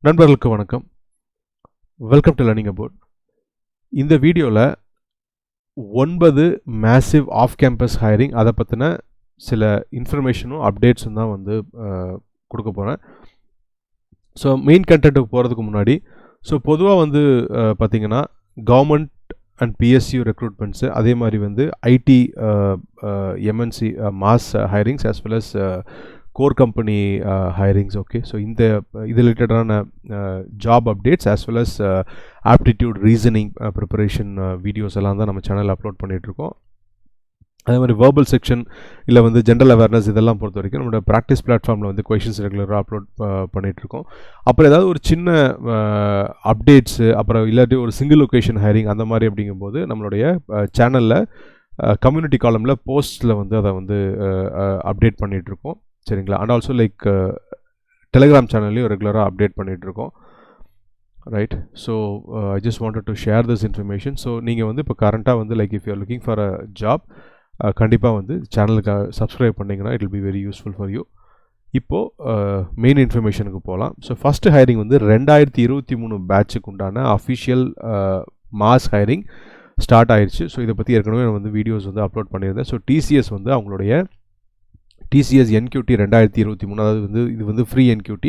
நண்பர்களுக்கு வணக்கம். Welcome to learning about. இந்த வீடியோவில் 9 மேசிவ் ஆஃப் கேம்பஸ் ஹைரிங் அதை பற்றின சில இன்ஃபர்மேஷனும் அப்டேட்ஸும் தான் வந்து கொடுக்க போகிறேன். ஸோ மெயின் கண்டென்ட்டுக்கு போகிறதுக்கு முன்னாடி பொதுவாக வந்து பார்த்திங்கன்னா கவர்மெண்ட் அண்ட் பிஎஸ்யூ ரெக்ரூட்மெண்ட்ஸு, அதே மாதிரி வந்து IT MNC mass hirings as well as core company hirings. Okay, so இது ரிலேட்டடான job updates as well as aptitude reasoning preparation videos எல்லாம் தான் நம்ம சேனலில் அப்லோட் பண்ணிகிட்ருக்கோம். அதே மாதிரி வேர்பல் செக்ஷன் இல்லை வந்து ஜென்ரல் அவேர்னஸ் இதெல்லாம் பொறுத்த வரைக்கும் நம்மளோட ப்ராக்டிஸ் பிளாட்ஃபார்மில் வந்து கொஷின்ஸ் ரெகுலராக அப்லோட் பண்ணிகிட்ருக்கோம். அப்புறம் ஏதாவது ஒரு சின்ன அப்டேட்ஸு, அப்புறம் இல்லாட்டி ஒரு சிங்கிள் லொக்கேஷன் ஹைரிங் அந்த மாதிரி அப்படிங்கும்போது நம்மளுடைய சேனலில் கம்யூனிட்டி காலமில் போஸ்ட்டில் வந்து அதை வந்து அப்டேட் பண்ணிகிட்ருக்கோம். சரிங்களா? அண்ட் ஆல்சோ லைக் டெலிகிராம் சேனல்லையும் ரெகுலராக அப்டேட் பண்ணிகிட்ருக்கோம். Right. So I just wanted to share this information. So நீங்கள் வந்து இப்போ கரண்ட்டாக வந்து like if you are looking for a job, கண்டிப்பாக வந்து சேனலுக்கு சப்ஸ்கிரைப் பண்ணிங்கன்னா it will be very useful for you. இப்போது மெயின் இன்ஃபர்மேஷனுக்கு போகலாம். ஸோ ஃபஸ்ட்டு ஹைரிங் வந்து 2023 பேட்சுக்கு உண்டான அஃபிஷியல் மாஸ் ஹைரிங் ஸ்டார்ட் ஆயிடுச்சு. ஸோ இதை பற்றி ஏற்கனவே நான் வந்து வீடியோஸ் வந்து அப்லோட் பண்ணியிருந்தேன். ஸோ டிசிஎஸ் வந்து அவங்களுடைய TCS NQT 2023, அதாவது வந்து இது வந்து ஃப்ரீ NQT,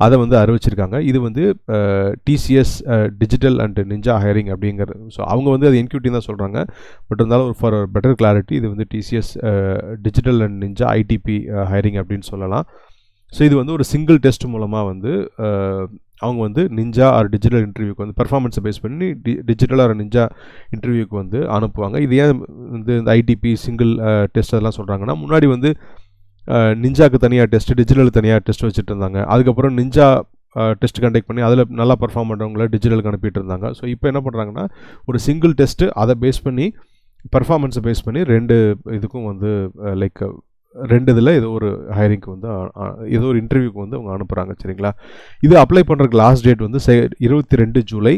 அதை வந்து அறிவிச்சிருக்காங்க. இது வந்து TCS digital and ninja hiring அப்படிங்கிறது. ஸோ அவங்க வந்து அது NQT தான் சொல்கிறாங்க. பட் இருந்தாலும் ஒரு ஃபார் பெட்டர் கிளாரிட்டி இது வந்து TCS digital and ninja ITP hiring அப்படின்னு சொல்லலாம். ஸோ இது வந்து ஒரு சிங்கிள் டெஸ்ட் மூலமாக வந்து அவங்க வந்து நிஞ்சா ஆர் டிஜிட்டல் இன்டர்வியூக்கு வந்து பர்ஃபார்மன்ஸை பேஸ் பண்ணி டிஜிட்டல் ஆர் நிஞ்சா இன்டர்வியூக்கு வந்து அனுப்புவாங்க. இது ஏன் வந்து இந்த ITP சிங்கிள் டெஸ்ட் அதெல்லாம் சொல்கிறாங்கன்னா, முன்னாடி வந்து நிஞ்சாக்கு தனியாக டெஸ்ட், டிஜிட்டலுக்கு தனியாக டெஸ்ட் வச்சுட்டு இருந்தாங்க. அதுக்கப்புறம் நிஞ்சா டெஸ்ட் கண்டக்ட் பண்ணி அதில் நல்லா பர்ஃபார்ம் பண்ணுறவங்கள டிஜிட்டலுக்கு அனுப்பிட்டு இருந்தாங்க. ஸோ இப்போ என்ன பண்ணுறாங்கன்னா, ஒரு சிங்கிள் டெஸ்ட்டு அதை பேஸ் பண்ணி பர்ஃபார்மன்ஸை பேஸ் பண்ணி ரெண்டு இதுக்கும் வந்து லைக் ரெண்டு இதில் ஏதோ ஒரு ஹைரிங்க்கு வந்து ஏதோ ஒரு இன்டர்வியூக்கு வந்து அவங்க அனுப்புகிறாங்க. சரிங்களா? இது அப்ளை பண்ணுறதுக்கு லாஸ்ட் டேட் வந்து 22 ஜூலை.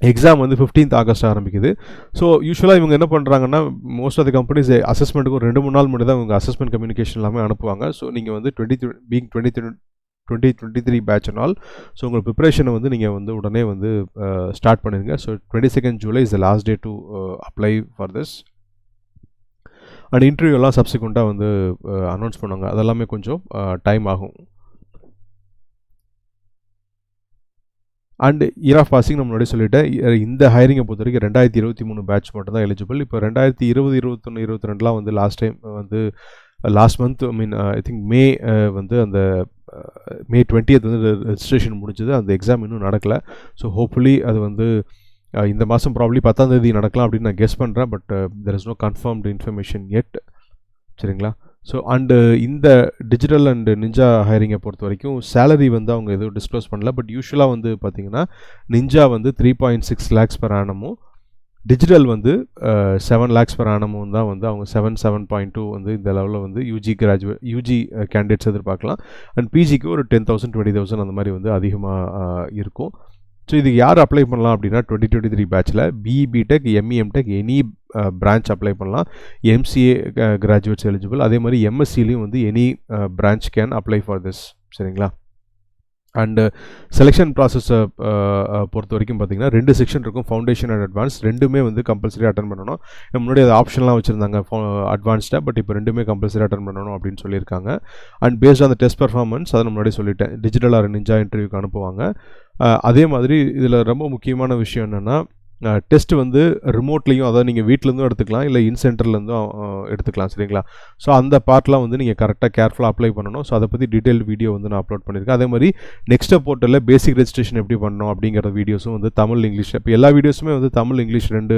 எக்ஸாம் வந்து 15th ஆகஸ்ட் ஆரம்பிக்குது. ஸோ யூஸ்வலாக இவங்க என்ன பண்ணுறாங்கன்னா, மோஸ்ட் ஆஃப் த கம்பெனிஸ் அசஸ்மெண்ட்டுக்கு ஒரு 2-3 நாள் முன்னாடி தான் இவங்க அசஸ்மெண்ட் கம்யூனிகேஷன் எல்லாமே அனுப்புவாங்க. ஸோ நீங்கள் வந்து 2023 பேட்ச் நாள், ஸோ உங்கள் ப்ரிப்பரேஷனை வந்து நீங்கள் வந்து உடனே வந்து ஸ்டார்ட் பண்ணிடுங்க. So 22 July is the last day to apply for this. And இன்டர்வியூலாம் சப்சிக்வெண்ட்டாக வந்து அனௌன்ஸ் பண்ணுவாங்க. அதெல்லாமே கொஞ்சம் டைம் ஆகும். அண்ட் இயர் ஆஃப் பாசிங் நம்ம முன்னாடி சொல்லிட்டேன். இந்த ஹைரிங்கை பொறுத்த வரைக்கும் 2023 பேட்ச் மட்டும் தான் எலிஜிபிள். இப்போ 2020, 21, 22 வந்து லாஸ்ட் டைம் வந்து லாஸ்ட் மந்த் ஐ திங்க் மே வந்து அந்த May 20th வந்து ரெஜிஸ்ட்ரேஷன் முடிஞ்சது. அந்த எக்ஸாம் இன்னும் நடக்கலை. ஸோ ஹோப்ஃபுல்லி அது வந்து இந்த மாதம் ப்ராப்ளி 10ஆம் தேதி நடக்கலாம் அப்படின்னு நான் கெஸ் பண்ணுறேன். But there is no confirmed information yet. சரிங்களா? ஸோ அண்டு இந்த டிஜிட்டல் அண்டு நிஞ்சா ஹைரிங்கை பொறுத்த வரைக்கும் சேலரி வந்து அவங்க எதுவும் டிஸ்க்ளோஸ் பண்ணல. பட் யூஸ்வலாக வந்து பார்த்திங்கன்னா நிஞ்சா வந்து 3.6 lakhs per annum, டிஜிட்டல் வந்து 7 lakhs per annum தான் வந்து அவங்க 7.2 வந்து இந்த லெவலில் வந்து யூஜி கேண்டிடேட்ஸ் எதிர்பார்க்கலாம். அண்ட் பிஜிக்கு ஒரு 10,000 20,000 அந்த மாதிரி வந்து அதிகமாக இருக்கும். ஸோ இதுக்கு யார் அப்ளை பண்ணலாம் அப்படின்னா 2023 பேட்சில் BE BTech ME MTech any branch apply பண்ணலாம். MCA graduates eligible. அதே மாதிரி MSCலையும் வந்து any branch can apply for this. சரிங்களா? அண்டு செலெக்ஷன் ப்ராசஸை பொறுத்த வரைக்கும் பார்த்திங்கன்னா 2 செக்ஷன் இருக்கும், ஃபவுண்டேஷன் அண்ட் அட்வான்ஸ். ரெண்டுமே வந்து கம்பல்சரி அட்டன் பண்ணணும். முன்னாடி அது ஆப்ஷன்லாம் வச்சுருந்தாங்க அட்வான்ஸ்டாக, பட் இப்போ ரெண்டுமே கம்பல்சரி அட்டன் பண்ணணும் அப்படின்னு சொல்லியிருக்காங்க. And based on the test performance, அதை முன்னாடி சொல்லிட்டேன், டிஜிட்டல் ஆர் நிஞ்சா இன்டர்வியூக்கு அனுப்புவாங்க. அதே மாதிரி இதில் ரொம்ப முக்கியமான விஷயம் என்னென்னா, டெஸ்ட் வந்து ரிமோட்லேயும், அதாவது நீங்கள் வீட்டிலேருந்தும் எடுத்துக்கலாம், இல்லை இன்சென்டர்லேருந்தும் எடுத்துக்கலாம். சரிங்களா? ஸோ அந்த பார்ட்லாம் வந்து நீங்கள் கரெக்டாக கேர்ஃபுல்லாக அப்ளை பண்ணணும். ஸோ அதை பற்றி டீட்டெயில் வீடியோ வந்து நான் அப்லோட் பண்ணியிருக்கேன். அதே மாதிரி NextStep போர்ட்டலில் பேசிக் ரெஜிஸ்ட்ரேஷன் எப்படி பண்ணணும் அப்படிங்கிற வீடியோஸும் வந்து தமிழ் இங்கிலீஷ், இப்போ எல்லா வீடியோஸுமே வந்து தமிழ் இங்கிலீஷ் ரெண்டு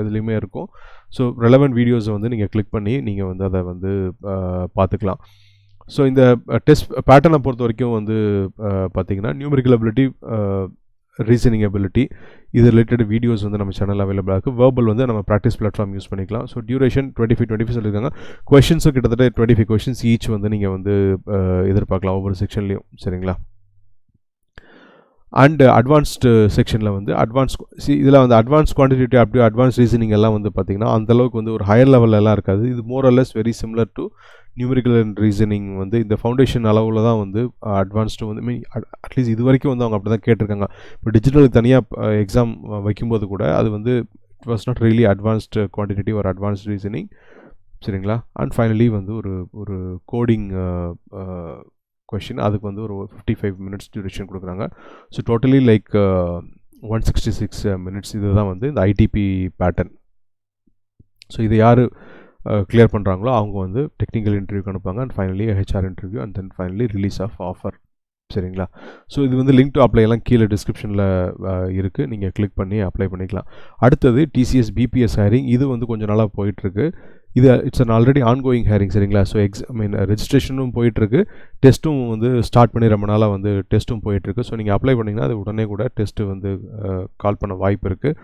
இதுலேயுமே இருக்கும். ஸோ ரெலவெண்ட் வீடியோஸை வந்து நீங்கள் கிளிக் பண்ணி நீங்கள் வந்து அதை வந்து பார்த்துக்கலாம். ஸோ இந்த டெஸ்ட் பேட்டர்னை பொறுத்த வரைக்கும் வந்து பார்த்திங்கன்னா நியூமெரிக்கல் அபிலிட்டி, ரீசனிங் அபிலிட்டி, இது ரிலேட்டட் வீடியோஸ் வந்து நம்ம சேனல் அவைலபிளாக இருக்குது. வேர்பல் வந்து நம்ம ப்ராக்டிஸ் பிளாட்ஃபார்ம் யூஸ் பண்ணிக்கலாம். ஸோ டியூரேஷன் 25 சொல்லியிருக்காங்க. கொஷின்ஸும் கிட்டத்தட்ட 25 கொஷின்ஸ் ஈச் வந்து நீங்கள் வந்து எதிர்பார்க்கலாம் ஒவ்வொரு செக்ஷன்லேயும். சரிங்களா? அண்ட் அட்வான்ஸ்டு செக்ஷனில் வந்து இதில் வந்து அட்வான்ஸ் குவான்டிடேட்டிவ் அட்வான்ஸ் ரீசனிங் எல்லாம் வந்து பார்த்திங்கன்னா அந்தளவுக்கு வந்து ஒரு ஹையர் லெவலெல்லாம் இருக்காது. இது more or less very similar to numerical and reasoning வந்து இந்த ஃபவுண்டேஷன் அளவில் தான் வந்து அட்வான்ஸ்டு வந்து அட்லீஸ்ட் இது வரைக்கும் வந்து அவங்க அப்படி தான் கேட்டிருக்காங்க. இப்போ டிஜிட்டலுக்கு தனியாக எக்ஸாம் வைக்கும்போது கூட அது வந்து it was not really advanced quantitative ஒரு அட்வான்ஸ்ட் ரீசனிங். சரிங்களா? அண்ட் ஃபைனலி வந்து ஒரு கோடிங் கொஷின், அதுக்கு வந்து ஒரு 55 minutes டியூரேஷன் கொடுக்குறாங்க. So totally like 166 minutes. இது தான் வந்து இந்த ஐடிபி பேட்டர்ன். ஸோ இதை யார் கிளியர் பண்ணுறாங்களோ அவங்க வந்து டெக்னிக்கல் இன்டர்வியூக்கு அனுப்பாங்க. And finally HR interview and then finally release of offer. சரிங்களா? ஸோ இது வந்து லிங்க் டு அப்ளை எல்லாம் கீழே டிஸ்கிரிப்ஷனில் இருக்குது, நீங்கள் கிளிக் பண்ணி அப்ளை பண்ணிக்கலாம். அடுத்தது டிசிஎஸ் பிபிஎஸ் ஹைரிங். இது வந்து கொஞ்சம் நாளாக போயிட்டுருக்கு. இது it's an already ongoing hiring. சரிங்களா? ஸோ ரெஜிஸ்ட்ரேஷனும் போயிட்டுருக்கு, டெஸ்ட்டும் வந்து ஸ்டார்ட் பண்ணி ரொம்ப நாளாக வந்து டெஸ்ட்டும் போயிட்டுருக்கு. ஸோ நீங்கள் அப்ளை பண்ணிங்கன்னா அது உடனே கூட டெஸ்ட்டு வந்து கால் பண்ண வாய்ப்பு இருக்குது.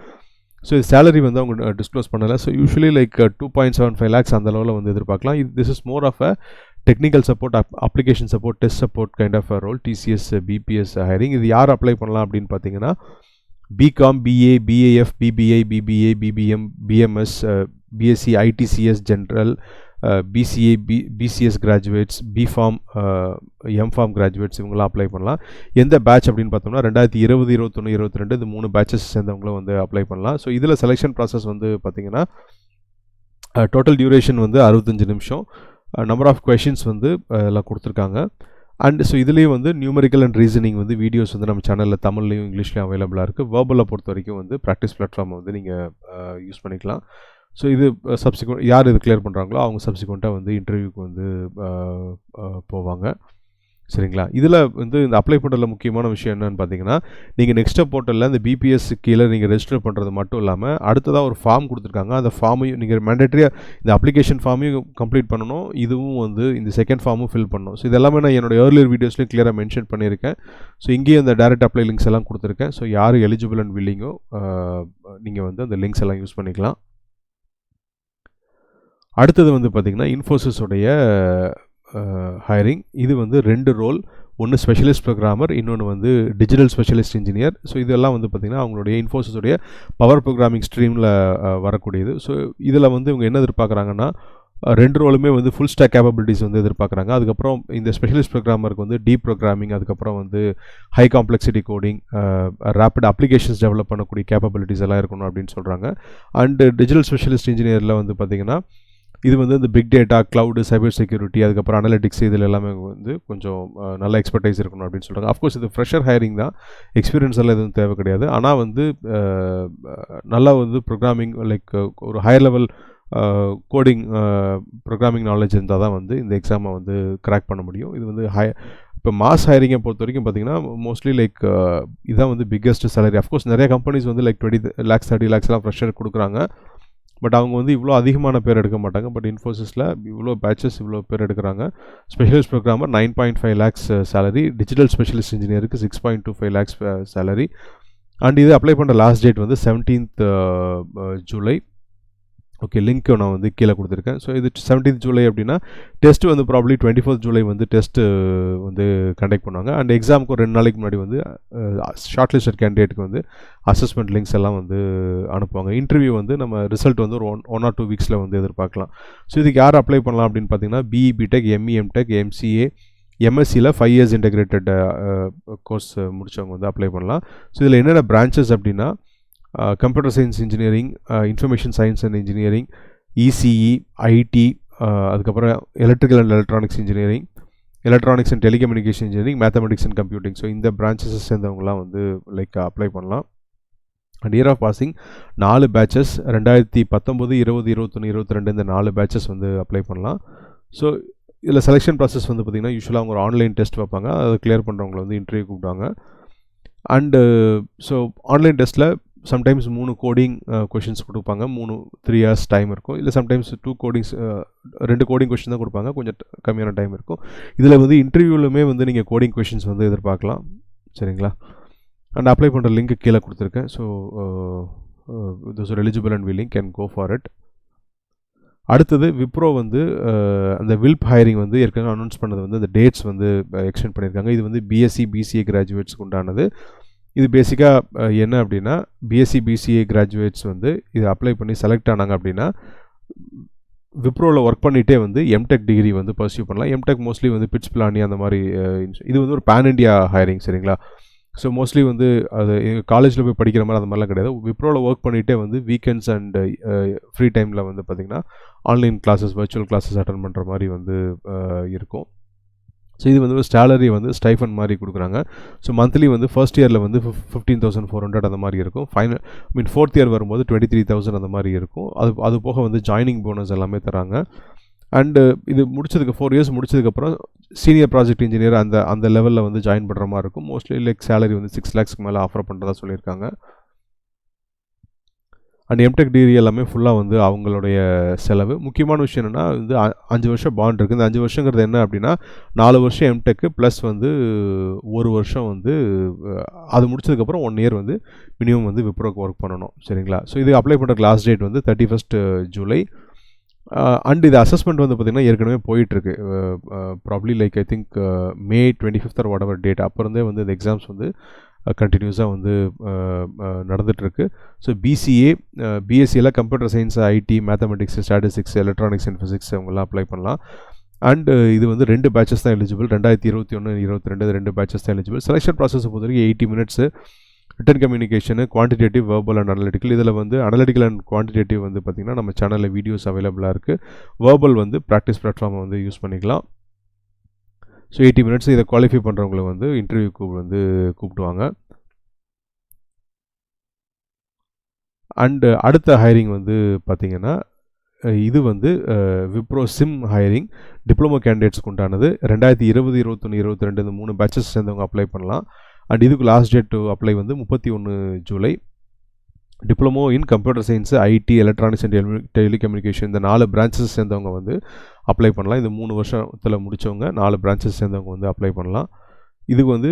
ஸோ இது சேலரி வந்து அவங்க டிஸ்க்ளோஸ் பண்ணலை. ஸோ யூஸ்வலி லைக் 2.75 lakhs அந்த அளவில் வந்து எதிர்பார்க்கலாம். This is more of a technical support, application support, test support kind of role. TCS BPS hiring. இது யார் அப்ளை பண்ணலாம் அப்படின்னு பார்த்தீங்கன்னா BCom, BA, BAF, BBI, BBA, BBM, BMS, BSc, ITCS general, BCA, BCS graduates, BPharm, MPharm graduates இவங்களாம் apply பண்ணலாம். எந்த batch அப்படின்னு பார்த்தோம்னா 2020, 21, 22 இந்த 3 பேட்சஸ் சேர்ந்தவங்களும் வந்து அப்ளை பண்ணலாம். ஸோ இதில் செலெக்ஷன் ப்ராசஸ் வந்து பார்த்தீங்கன்னா டோட்டல் டியூரேஷன் வந்து 65 நிமிஷம். நம்பர் ஆஃப் கொஷின்ஸ் வந்து எல்லாம் கொடுத்துருக்காங்க. அண்ட் ஸோ இதுலேயும் வந்து நியூமெரிக்கல் அண்ட் ரீசனிங் வந்து வீடியோஸ் வந்து நம்ம சேனலில் தமிழ்லையும் இங்கிலீஷ்லையும் அவைலபிளாக இருக்குது. வேர்பலை பொறுத்த வரைக்கும் வந்து ப்ராக்டிஸ் பிளாட்ஃபார்மை வந்து நீங்கள் யூஸ் பண்ணிக்கலாம். ஸோ இது சப்சிக்வெண்ட் யார் இது கிளியர் பண்ணுறாங்களோ அவங்க சப்சிக்வெண்ட்டாக வந்து இன்டர்வியூக்கு வந்து போவாங்க. சரிங்களா? இதில் வந்து இந்த அப்ளை பண்ணுறதுல முக்கியமான விஷயம் என்னென்னு பார்த்தீங்கன்னா, நீங்கள் நெக்ஸ்ட் போர்ட்டலில் இந்த பிபிஎஸ் கீழே நீங்கள் ரெஜிஸ்டர் பண்ணுறது மட்டும் இல்லாமல் அடுத்ததாக ஒரு ஃபார்ம் கொடுத்துருக்காங்க. அந்த ஃபார்மையும் நீங்கள் மேண்டேட்டரியாக இந்த அப்ளிகேஷன் ஃபார்மையும் கம்ப்ளீட் பண்ணணும். இதுவும் வந்து இந்த செகண்ட் ஃபார்மும் ஃபில் பண்ணணும். ஸோ இதெல்லாமே நான் என்னோட ஏர்லியர் வீடியோஸ்லேயும் கிளியராக மென்ஷன் பண்ணியிருக்கேன். ஸோ இங்கேயும் இந்த டைரக்ட் அப்ளை லிங்க்ஸ் எல்லாம் கொடுத்துருக்கேன். ஸோ யார் எலிஜிபிள் அண்ட் வில்லிங்கோ நீங்கள் வந்து அந்த லிங்க்ஸ் எல்லாம் யூஸ் பண்ணிக்கலாம். அடுத்தது வந்து பார்த்திங்கன்னா இன்ஃபோசிஸோடைய ஹைரிங். இது வந்து 2 ரோல், ஒன்று ஸ்பெஷலிஸ்ட் ப்ரோக்ராமர், இன்னொன்று வந்து டிஜிட்டல் ஸ்பெஷலிஸ்ட் இன்ஜினியர். ஸோ இதெல்லாம் வந்து பார்த்திங்கன்னா அவங்களுடைய இன்ஃபோசிஸோடைய பவர் ப்ரோக்ராமிங் ஸ்ட்ரீமில் வரக்கூடியது. ஸோ இதில் வந்து இவங்க என்ன எதிர்பார்க்குறாங்கன்னா 2 ரோலுமே வந்து ஃபுல் ஸ்டாக் கேப்பபிலிட்டிஸ் வந்து எதிர்பார்க்குறாங்க. அதுக்கப்புறம் இந்த ஸ்பெஷலிஸ்ட் ப்ரோக்ராமருக்கு வந்து டீப் ப்ரோக்ராமிங், அதுக்கப்புறம் வந்து high complexity coding, rapid applications develop பண்ணக்கூடிய கேப்பபிலிட்டிஸ் எல்லாம் இருக்கணும் அப்படின்னு சொல்கிறாங்க. அண்டு டிஜிட்டல் ஸ்பெஷலிஸ்ட் இன்ஜினியரில் வந்து பார்த்திங்கன்னா இது வந்து இந்த big data, cloud, cyber security, அதுக்கப்புறம் அனலிட்டிக்ஸ் இதில் எல்லாமே வந்து கொஞ்சம் நல்ல எக்ஸ்பர்டைஸ் இருக்கணும் அப்படின்னு சொல்கிறாங்க. அஃப்கோர்ஸ் இது ஃப்ரெஷர் ஹைரிங் தான், எக்ஸ்பீரியன்ஸ் எல்லாம் எதுவும் தேவை கிடையாது. ஆனால் வந்து நல்லா வந்து ப்ரோக்ராமிங் லைக் ஒரு higher level coding programming knowledge இருந்தால் தான் வந்து இந்த எக்ஸாமை வந்து கிராக் பண்ண முடியும். இது வந்து இப்போ மாஸ் ஹைரிங்கை பொறுத்த வரைக்கும் பார்த்தீங்கன்னா மோஸ்ட்லி லைக் இதுதான் வந்து பிக்கெஸ்ட் சேலரி. அஃப்கோர்ஸ் நிறைய கம்பெனிஸ் வந்து லைக் 20 lakhs 30 lakhs எல்லாம் ஃப்ரெஷர் கொடுக்குறாங்க. பட் அவங்க வந்து இவ்வளோ அதிகமான பேர் எடுக்க மாட்டாங்க. பட் இன்ஃபோசிஸில் இவ்வளோ பேட்சஸ் இவ்வளோ பேர் எடுக்கிறாங்க. Specialist programmer 9.5 lakhs salary, digital specialist இன்ஜினியருக்கு 6.25 lakhs சேலரி. அண்ட் இது அப்ளை பண்ணுற லாஸ்ட் டேட் வந்து 17th July. ஓகே, லிங்க் நான் வந்து கீழே கொடுத்துருக்கேன். ஸோ இது 17th July அப்படின்னா டெஸ்ட்டு வந்து ப்ராப்ளி 24th July வந்து டெஸ்ட்டு வந்து கண்டக்ட் பண்ணுவாங்க. அண்ட் எக்ஸாமுக்கு ஒரு 2 நாளைக்கு முன்னாடி வந்து ஷார்ட் லிஸ்டட் கேண்டிடேட்டுக்கு வந்து அசஸ்மெண்ட் லிங்க்ஸ் எல்லாம் வந்து அனுப்புவாங்க. இன்டர்வியூ வந்து நம்ம ரிசல்ட் வந்து ஒரு 1 or 2 weeks வந்து எதிர்பார்க்கலாம். ஸோ இதுக்கு யார் அப்ளை பண்ணலாம் அப்படின்னு பார்த்தீங்கன்னா BE, BTech, ME, MTech, MCA, எம்எஸ்சியில் 5 years இன்டெகிரேட்டட் கோர்ஸ் முடித்தவங்க வந்து அப்ளை பண்ணலாம். ஸோ இதில் என்னென்ன பிரான்ச்சஸ் அப்படின்னா computer science engineering, information science and engineering, ECE, IT, அதுக்கப்புறம் electrical and electronics engineering, electronics and telecommunication engineering, mathematics and computing. So இந்த பிரான்ச்சஸை சேர்ந்தவங்களாம் வந்து லைக் அப்ளை பண்ணலாம். And year of passing 4 batches 2019, 20, 21, 22 இந்த 4 பேட்சஸ் வந்து அப்ளை பண்ணலாம். ஸோ இதில் செலெக்ஷன் ப்ராசஸ் வந்து பார்த்திங்கன்னா யூஸ்வலாக அவங்க ஒரு ஆன்லைன் டெஸ்ட் வைப்பாங்க. அதை கிளியர் பண்ணுறவங்களை வந்து இன்டர்வியூ கூப்பிட்டாங்க. அண்டு ஸோ ஆன்லைன் டெஸ்ட்டில் சம்டைம்ஸ் 3 கோடிங் கொஷின்ஸ் கொடுப்பாங்க. 3 hours டைம் இருக்கும். இல்லை சம்டைம்ஸ் 2 கோடிங் கொஷின் தான் கொடுப்பாங்க, கொஞ்சம் கம்மியான டைம் இருக்கும். இதில் வந்து இன்டர்வியூலுமே வந்து நீங்கள் கோடிங் கொஷின்ஸ் வந்து எதிர்பார்க்கலாம். சரிங்களா? அண்ட் அப்ளை பண்ணுற லிங்க் கீழே கொடுத்துருக்கேன். So those are eligible and willing can go for it. அடுத்தது விப்ரோ வந்து அந்த வில்ப் ஹைரிங் வந்து ஏற்கனவே அனௌன்ஸ் பண்ணது வந்து அந்த டேட்ஸ் வந்து எக்ஸ்டெண்ட் பண்ணியிருக்காங்க. இது வந்து பிஎஸ்சி, பிசிஏ கிராஜுவேட்ஸ்க்கு உண்டானது. இது பேசிக்காக என்ன அப்படின்னா பிஎஸ்சி, பிசிஏ கிராஜுவேட்ஸ் வந்து இது அப்ளை பண்ணி செலக்ட் ஆனாங்க அப்படின்னா விப்ரோவில் ஒர்க் பண்ணிகிட்டே வந்து எம்டெக் டிகிரி வந்து பர்சியூ பண்ணலாம். எம்டெக் மோஸ்ட்லி வந்து பிட்ச் பிளானி அந்த மாதிரி இது வந்து ஒரு பேன் இண்டியா ஹையரிங் சரிங்களா. ஸோ மோஸ்ட்லி வந்து அது காலேஜில் போய் படிக்கிற மாதிரி அந்த மாதிரிலாம் கிடையாது. விப்ரோவில் ஒர்க் பண்ணிகிட்டே வந்து வீக்கெண்ட்ஸ் அண்ட் ஃப்ரீ டைமில் வந்து பார்த்திங்கன்னா online classes virtual classes attend பண்ணுற மாதிரி வந்து இருக்கும். ஸோ இது வந்து ஒரு சேலரி வந்து ஸ்டைஃபன் மாதிரி கொடுக்குறாங்க. ஸோ மந்த்லி வந்து ஃபர்ஸ்ட் இயரில் வந்து 15,400 அந்த மாதிரி இருக்கும். ஃபோர்த் இயர் வரும்போது 23,000 அந்த மாதிரி இருக்கும். அது போக வந்து ஜாயினிங் போனஸ் எல்லாமே தராங்க. அண்டு இது முடிச்சதுக்கு 4 இயர்ஸ் முடிச்சதுக்கப்புறம் சீனியர் ப்ராஜெக்ட் இன்ஜினியர் அந்த லெவலில் வந்து ஜாயின் பண்ணுற மாதிரி இருக்கும். மோஸ்ட்லி லைக் சேலரி வந்து 6 lakhsக்கு மேலே ஆஃபர் பண்ணுறதா சொல்லியிருக்காங்க. அண்ட் எம்டெக் டிகிரி எல்லாமே ஃபுல்லாக வந்து அவங்களுடைய செலவு. முக்கியமான விஷயம் என்னென்னா வந்து 5 வருஷம் பாண்ட் இருக்குது. இந்த 5 வருஷங்கிறது என்ன அப்படின்னா 4 வருஷம் எம்டெக்கு ப்ளஸ் வந்து 1 வருஷம் வந்து அது முடிச்சதுக்கப்புறம் 1 இயர் வந்து மினிமம் வந்து விப்ரோக்கு ஒர்க் பண்ணணும் சரிங்களா. ஸோ இது அப்ளை பண்ணுற லாஸ்ட் டேட் வந்து 31st July. அண்ட் இது அசஸ்மெண்ட் வந்து பார்த்திங்கன்னா ஏற்கனவே போயிட்டுருக்கு. Probably like I think May 25th or whatever date அப்போ இருந்தே வந்து இந்த எக்ஸாம்ஸ் வந்து கண்டினியூஸாக வந்து நடந்துகிட்ருக்கு. ஸோ பிசிஏ பிஎஸ்சியில் computer science, IT, mathematics, statistics, electronics and physics அவங்கெல்லாம் அப்ளை பண்ணலாம். அண்டு இது வந்து 2 பேட்சஸ் தான் எலிஜிபிள். 2021-22 2 பேட்சஸ் தான் எலிஜிபிள். செலெக்ஷன் ப்ராசஸ் பொறுத்த வரைக்கும் 80 minutes written communication, quantitative, verbal and analytical. இதில் வந்து அனலிட்டிக்கல் அண்ட் குவான்டிடேட்டிவ் வந்து பார்த்திங்கன்னா நம்ம சேனலில் வீடியோஸ் அவைலபிளாக இருக்குது. வெர்பல் வந்து ப்ராக்டிஸ் பிளாட்ஃபார்மை வந்து யூஸ் பண்ணிக்கலாம். ஸோ 80 minutes இதை குவாலிஃபை பண்ணுறவங்களை வந்து இன்டர்வியூக்கு வந்து கூப்பிடுவாங்க. அண்டு அடுத்த ஹையரிங் வந்து பார்த்திங்கன்னா இது வந்து விப்ரோ சிம் ஹையரிங் டிப்ளமோ கேண்டிடேட்ஸ்க்கு உண்டானது. 2020, 21, 22 இந்த 3 பேட்சஸ் சேர்ந்தவங்க அப்ளை பண்ணலாம். அண்ட் இதுக்கு லாஸ்ட் டேட் டு அப்ளை வந்து 31 July. Diploma in computer science, IT, electronics and telecommunication இந்த 4 பிரான்ச்சஸ் சேர்ந்தவங்க வந்து அப்ளை பண்ணலாம். இது 3 வருஷத்தில் முடித்தவங்க 4 பிரான்ச்சஸ் சேர்ந்தவங்க வந்து அப்ளை பண்ணலாம். இதுக்கு வந்து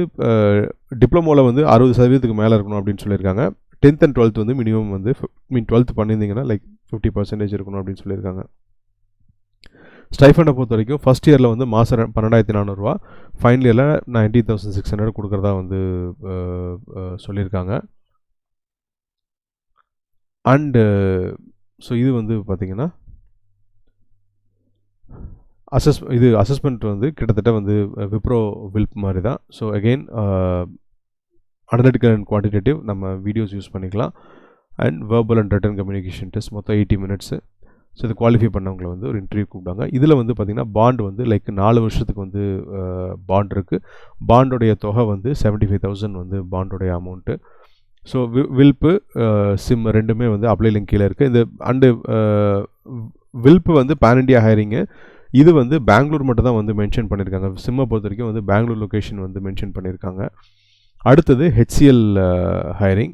டிப்ளமோவில் வந்து 60% மேலே இருக்கணும் அப்படின்னு சொல்லியிருக்காங்க. 10th and 12th வந்து மினிமம் வந்து 12th பண்ணியிருந்தீங்கன்னா லைக் 50% இருக்கணும் அப்படின்னு சொல்லியிருக்காங்க. ஸ்டைஃபண்டை பொறுத்த வரைக்கும் ஃபஸ்ட் இயரில் வந்து மாதம் 12,400 ஃபைனல் இயரில் 19,600 கொடுக்குறதா வந்து சொல்லியிருக்காங்க. அண்டு ஸோ இது வந்து பார்த்திங்கன்னா அசஸ்மெண்ட் வந்து கிட்டத்தட்ட வந்து விப்ரோ WILP மாதிரி தான். So again analytical and quantitative நம்ம வீடியோஸ் யூஸ் பண்ணிக்கலாம். And verbal and return communication test மொத்தம் 80 minutes. ஸோ இது குவாலிஃபை பண்ணவங்களை வந்து ஒரு இன்டர்வியூ கூப்பிட்டாங்க. இதில் வந்து பார்த்திங்கன்னா பாண்ட் வந்து லைக் 4 வருஷத்துக்கு வந்து பாண்ட் இருக்குது. பாண்டோடைய தொகை வந்து 75,000 வந்து பாண்டோடைய அமௌண்ட்டு. ஸோ வில்ப்பு சிம் ரெண்டுமே வந்து அப்ளை லிங்க் கீழே இருக்குது. இந்த அண்டு வில்ப்பு வந்து பேன் இண்டியா ஹையரிங்கு. இது வந்து பெங்களூர் மட்டும் தான் வந்து மென்ஷன் பண்ணியிருக்காங்க. சிம்மை பொறுத்த வரைக்கும் வந்து பெங்களூர் லொக்கேஷன் வந்து மென்ஷன் பண்ணியிருக்காங்க. அடுத்தது HCL ஹையரிங்.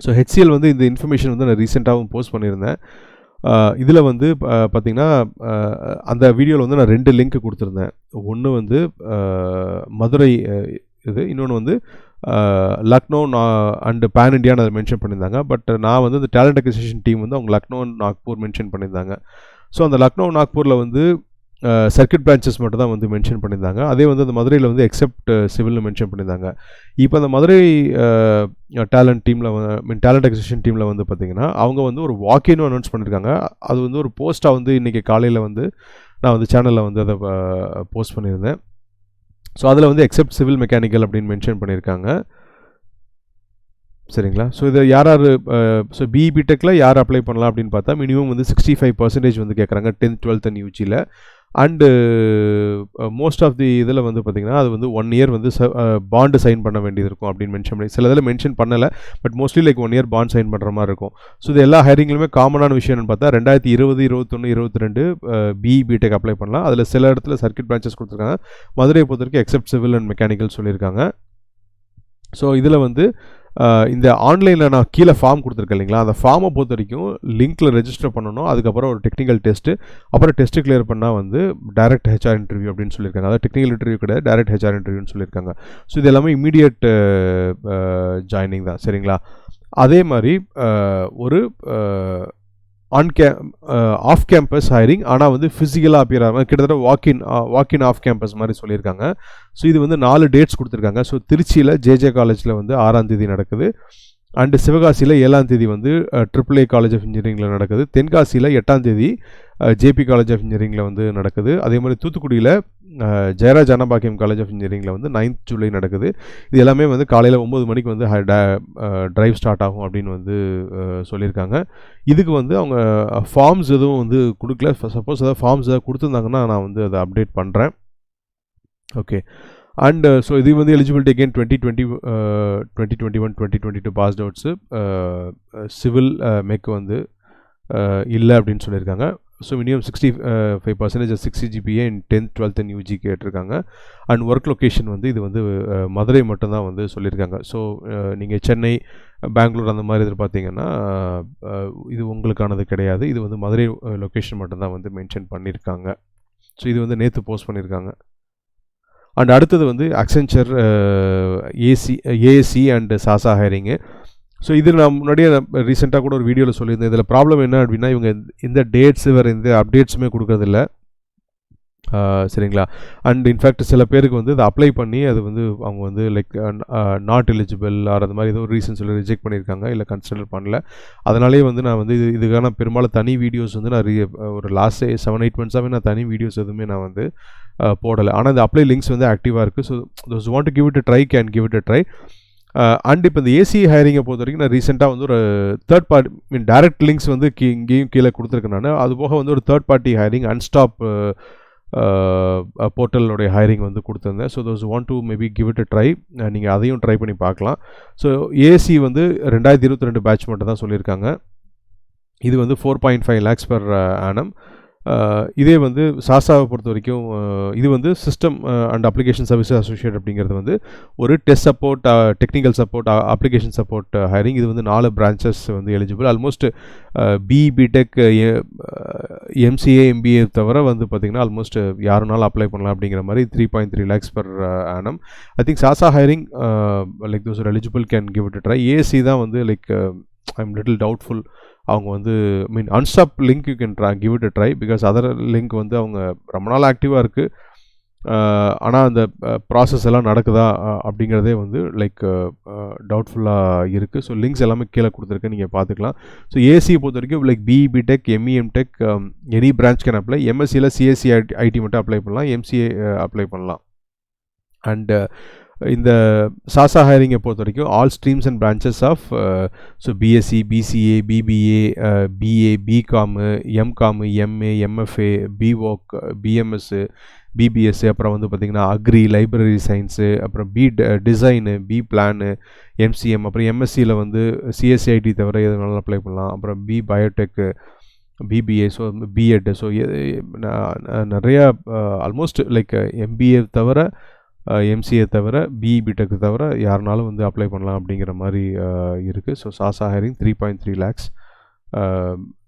ஸோ HCL வந்து இந்த இன்ஃபர்மேஷன் வந்து நான் ரீசெண்டாகவும் போஸ்ட் பண்ணியிருந்தேன். இதில் வந்து பார்த்திங்கன்னா அந்த வீடியோவில் வந்து நான் 2 லிங்க் கொடுத்துருந்தேன். ஒன்று வந்து மதுரை இது, இன்னொன்று வந்து லக்னோ அண்டு பேன் இண்டியான்னு அதை மென்ஷன் பண்ணியிருந்தாங்க. பட் நான் வந்து இந்த டேலண்ட் அக்விசிஷன் டீம் வந்து அவங்க லக்னோ அண்ட் நாக்பூர் மென்ஷன் பண்ணியிருந்தாங்க. ஸோ அந்த லக்னோ நாக்பூரில் வந்து சர்க்கிட் பிரான்ச்சஸ் மட்டும் தான் வந்து மென்ஷன் பண்ணியிருந்தாங்க. அதே வந்து அந்த மதுரையில் வந்து எக்ஸப்ட் சிவில்னு மென்ஷன் பண்ணியிருந்தாங்க. இப்போ அந்த மதுரை டேலண்ட் டீமில் டேலண்ட் அக்விசிஷன் டீமில் வந்து பார்த்திங்கன்னா அவங்க வந்து ஒரு வாக்கின்னு அனௌன்ஸ் பண்ணியிருக்காங்க. அது வந்து ஒரு போஸ்ட்டாக வந்து இன்றைக்கி காலையில் வந்து நான் வந்து சேனலில் வந்து அதை போஸ்ட் பண்ணியிருந்தேன். ஸோ அதில் வந்து எக்ஸப்ட் சிவில் மெக்கானிக்கல் அப்படின்னு மென்ஷன் பண்ணியிருக்காங்க சரிங்களா. ஸோ இதை யார் ஸோ பிடெக்கில் யார் அப்ளை பண்ணலாம் அப்படின்னு பார்த்தா மினிமம் வந்து 65% வந்து கேட்குறாங்க 10th, 12th and UGயில். அண்டு மோஸ்ட் ஆஃப் தி இதில் வந்து பார்த்திங்கன்னா அது வந்து 1 year வந்து பாண்டு சைன் பண்ண வேண்டியது இருக்கும் அப்படின்னு மென்ஷன் பண்ணி சில இதில் மென்ஷன் பண்ணலை. But mostly like 1 year bond sign பண்ணுற மாதிரி இருக்கும். ஸோ இது எல்லா ஹையரிங்லுமே காமனான விஷயம் என்னென்னு பார்த்தா 2020, 21, 22 பிடெக் அப்ளை பண்ணலாம். அதில் சில இடத்துல சர்க்கிட் பிரான்ச்சஸ் கொடுத்துருக்காங்க. மதுரையை பொறுத்த வரைக்கும் எக்ஸப்ட் சிவில் அண்ட் மெக்கானிக்கல் சொல்லியிருக்காங்க. ஸோ இதில் வந்து இந்த ஆன்லைனில் நான் கீழே ஃபார்ம் கொடுத்துருக்கேன் இல்லைங்களா, அந்த ஃபார்மை பொறுத்த வரைக்கும் லிங்க்கில் ரெஜிஸ்டர் பண்ணணும். அதுக்கப்புறம் ஒரு டெக்னிக்கல் டெஸ்ட்டு, அப்புறம் டெஸ்ட்டு கிளியர் பண்ணால் வந்து டைரக்ட் HR இன்டர்வியூ அப்படின்னு சொல்லியிருக்காங்க. அதாவது டெக்னிக்கல் இன்டர்வியூ கிடையாது, டைரக்ட் HR இன்டர்வியூன்னு சொல்லியிருக்காங்க. ஸோ இது எல்லாமே இமீடியட் ஜாயினிங் தான் சரிங்களா. அதே மாதிரி ஒரு ஆஃப் கேம்பஸ் ஹையரிங், ஆனால் வந்து ஃபிசிக்கலாக அப்பியர் ஆகாமல் கிட்டத்தட்ட வாக்கின் ஆஃப் கேம்பஸ் மாதிரி சொல்லியிருக்காங்க. ஸோ இது வந்து 4 டேட்ஸ் கொடுத்துருக்காங்க. ஸோ திருச்சியில் JJ காலேஜில் வந்து 6ஆம் தேதி நடக்குது. அண்டு சிவகாசியில் 7ஆம் தேதி வந்து AAA காலேஜ் ஆஃப் இன்ஜினியரிங்கில் நடக்குது. தென்காசியில் 8ஆம் தேதி ஜேபி காலேஜ் ஆஃப் இன்ஜினியரிங்கில் வந்து நடக்குது. அதே மாதிரி தூத்துக்குடியில் ஜெயராஜ் அண்ணாபாக்கியம் காலேஜ் ஆஃப் இன்ஜினியரிங்கில் வந்து 9th ஜூலை நடக்குது. இது எல்லாமே வந்து காலையில் 9 மணிக்கு வந்து ட்ரைவ் ஸ்டார்ட் ஆகும் அப்படின்னு வந்து சொல்லியிருக்காங்க. இதுக்கு வந்து அவங்க ஃபார்ம்ஸ் எதுவும் வந்து கொடுக்கல. சப்போஸ் ஏதாவது ஃபார்ம்ஸ் ஏதாவது கொடுத்துருந்தாங்கன்னா நான் வந்து அதை அப்டேட் பண்ணுறேன். ஓகே. அண்ட் ஸோ இது வந்து eligibility again 2021 2022 passed outs civil mech வந்து இல்லை அப்படின்னு சொல்லியிருக்காங்க. So minimum 65% 60 GPA in 10th 12th and UG கேட்டிருக்காங்க. அண்ட் ஒர்க் லொக்கேஷன் வந்து இது வந்து மதுரை மட்டும்தான் வந்து சொல்லியிருக்காங்க. ஸோ நீங்கள் சென்னை, பெங்களூர் அந்த மாதிரி எதிர்பார்த்தீங்கன்னா இது உங்களுக்கானது கிடையாது. இது வந்து மதுரை லொக்கேஷன் மட்டும்தான் வந்து மென்ஷன் பண்ணியிருக்காங்க. ஸோ இது வந்து நேற்று போஸ்ட் பண்ணியிருக்காங்க. அண்ட் அடுத்தது வந்து அக்சென்ச்சர் ஏஎஸ்சி அண்ட் சாசா ஹைரிங்கு. ஸோ இது நான் முன்னாடியே ரீசெண்டாக கூட ஒரு வீடியோவில் சொல்லியிருந்தேன். இதில் ப்ராப்ளம் என்ன அப்படின்னா இவங்க இந்த டேட்ஸ் வேறு எந்த அப்டேட்ஸுமே கொடுக்கறதில்ல. சரிங்களா. அண்ட் இன்ஃபேக்ட் சில பேருக்கு வந்து அதை அப்ளை பண்ணி அது வந்து அவங்க வந்து லைக் நாட் எலிஜிபிள் ஆர் அது மாதிரி ஏதோ ஒரு ரீசன் சொல்லி ரிஜெக்ட் பண்ணியிருக்காங்க, இல்லை கன்சிடர் பண்ணல. அதனாலே வந்து நான் வந்து இதுக்கான பெரும்பாலும் தனி வீடியோஸ் வந்து நான் ஒரு லாஸ்ட் 7-8 மந்த்ஸாகவே நான் தனி வீடியோஸ் எதுவுமே நான் வந்து போடலை. ஆனால் இந்த அப்ளை லிங்க்ஸ் வந்து ஆக்டிவாக இருக்குது. So those want to give it a try can give it a try. And இப்போ இந்த ஏசி ஹைரிங்கை பொறுத்த வரைக்கும் நான் ரீசெண்டாக வந்து ஒரு தேர்ட் பார்ட்டி டைரக்ட் லிங்க்ஸ் வந்து இங்கேயும் கீழே கொடுத்துருக்கேன் நான். அது போக வந்து ஒரு தேர்ட் பார்ட்டி ஹைரிங் அன்ஸ்டாப் போர்ட்டலோடைய ஹைரிங் வந்து கொடுத்துருந்தேன். So those want to maybe give it a try. நீங்கள் அதையும் ட்ரை பண்ணி பார்க்கலாம். ஸோ ஏசி வந்து 2022 பேட்ச் மட்டும் தான் சொல்லியிருக்காங்க. இது வந்து 4.5 lakhs per annum. இதே வந்து சாசாவை பொறுத்த வரைக்கும் இது வந்து system and application service associate அப்படிங்கிறது வந்து ஒரு test support, technical support, application support hiring. இது வந்து 4 பிரான்ச்சஸ் வந்து eligible. Almost BTech, MCA, MBA தவிர வந்து பார்த்திங்கன்னா ஆல்மோஸ்ட் யாருனாலும் அப்ளை பண்ணலாம் அப்படிங்கிற மாதிரி 3.3 lakhs per annum. I think சாசா hiring like those are eligible can give it try. AC தான் வந்து like I am little doubtful. அவங்க வந்து Unstop link you can give it a try. Because other link வந்து அவங்க ரொம்ப நாள் ஆக்டிவாக இருக்குது. ஆனால் அந்த ப்ராசஸ் எல்லாம் நடக்குதா அப்படிங்கிறதே வந்து லைக் டவுட்ஃபுல்லாக இருக்குது. ஸோ லிங்க்ஸ் எல்லாமே கீழே கொடுத்துருக்கேன், நீங்கள் பார்த்துக்கலாம். ஸோ ஏசியை பொறுத்த வரைக்கும் like BTech, ME MTech, any branch can apply. எம்எஸ்சியில் சிஎஸ்சி ஐடி மட்டும் அப்ளை பண்ணலாம், எம்சிஏ அப்ளை பண்ணலாம். அண்டு இந்த சாசா ஹைரிங்கை பொறுத்த வரைக்கும் all streams and branches of so BSc, BCA, BBA, BA, BCom, MCom, MA, MFA, பிஓக், பிஎம்எஸ்ஸு, பிபிஎஸ்ஸு, அப்புறம் வந்து பார்த்திங்கன்னா அக்ரி, லைப்ரரி சயின்ஸு, அப்புறம் டிசைனு, பிளானு, எம்சிஎம், அப்புறம் எம்எஸ்சியில் வந்து சிஎஸ்சிஐடி தவிர எது வேணாலும் அப்ளை பண்ணலாம். அப்புறம் biotech, BBA, so BEd. So நிறையா ஆல்மோஸ்ட் லைக் எம்பிஏ தவிர, எம்சிஏ தவிர, பிடெக் தவிர யாருனாலும் வந்து அப்ளை பண்ணலாம் அப்படிங்கிற மாதிரி இருக்குது. ஸோ சாசா hiring 3.3 lakhs.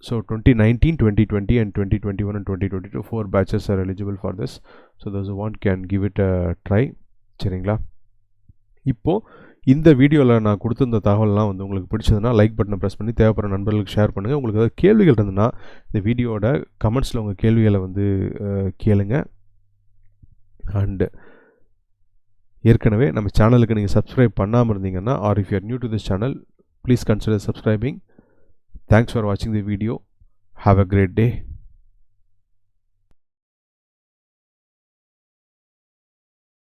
So 2019, 2020 and 2021 and 2022 4 batches are eligible for this. So those who want can give it a try. சரிங்களா. இப்போது இந்த வீடியோவில் நான் கொடுத்துருந்த தகவல்லாம் வந்து உங்களுக்கு பிடிச்சதுன்னா லைக் பட்டனை ப்ரெஸ் பண்ணி தேவைப்படுற நண்பர்களுக்கு ஷேர் பண்ணுங்கள். உங்களுக்கு ஏதாவது கேள்விகள் இருந்ததுன்னா இந்த வீடியோட கமெண்ட்ஸில் உங்கள் கேள்விகளை வந்து கேளுங்க. அண்டு ஏற்கனவே நம்ம சேனலுக்கு நீங்கள் சப்ஸ்கிரைப் பண்ணாமல் இருந்தீங்கன்னா, or if you are new to this channel, please consider subscribing. Thanks for வாட்சிங் the video. Have a great day.